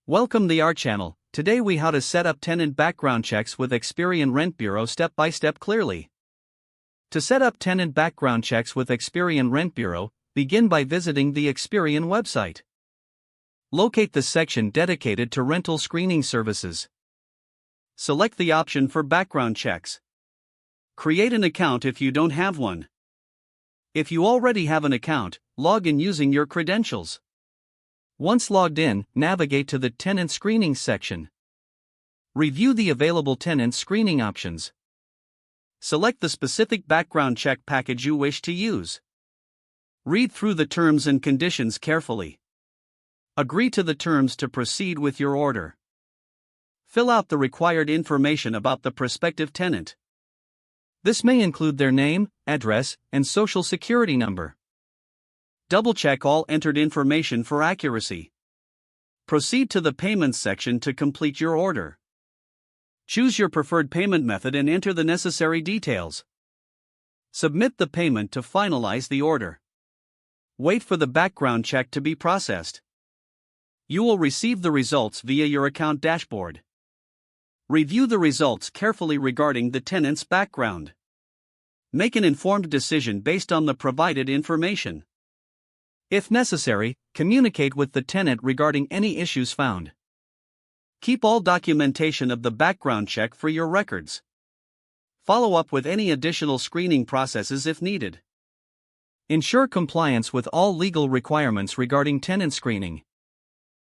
Welcome to our channel. Today we how to set up tenant background checks with Experian RentBureau step by step clearly. To set up tenant background checks with Experian RentBureau, begin by visiting the Experian website. Locate the section dedicated to rental screening services. Select the option for background checks. Create an account if you don't have one. If you already have an account, log in using your credentials. Once logged in, navigate to the Tenant Screening section. Review the available tenant screening options. Select the specific background check package you wish to use. Read through the terms and conditions carefully. Agree to the terms to proceed with your order. Fill out the required information about the prospective tenant. This may include their name, address, and social security number. Double-check all entered information for accuracy. Proceed to the payments section to complete your order. Choose your preferred payment method and enter the necessary details. Submit the payment to finalize the order. Wait for the background check to be processed. You will receive the results via your account dashboard. Review the results carefully regarding the tenant's background. Make an informed decision based on the provided information. If necessary, communicate with the tenant regarding any issues found. Keep all documentation of the background check for your records. Follow up with any additional screening processes if needed. Ensure compliance with all legal requirements regarding tenant screening.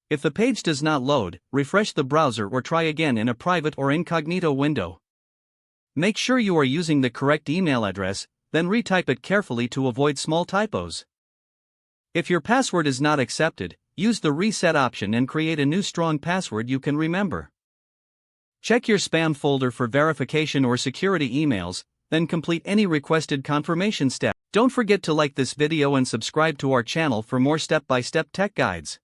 If the page does not load, refresh the browser or try again in a private or incognito window. Make sure you are using the correct email address, then retype it carefully to avoid small typos. If your password is not accepted, use the reset option and create a new strong password you can remember. Check your spam folder for verification or security emails, then complete any requested confirmation step. Don't forget to like this video and subscribe to our channel for more step-by-step tech guides.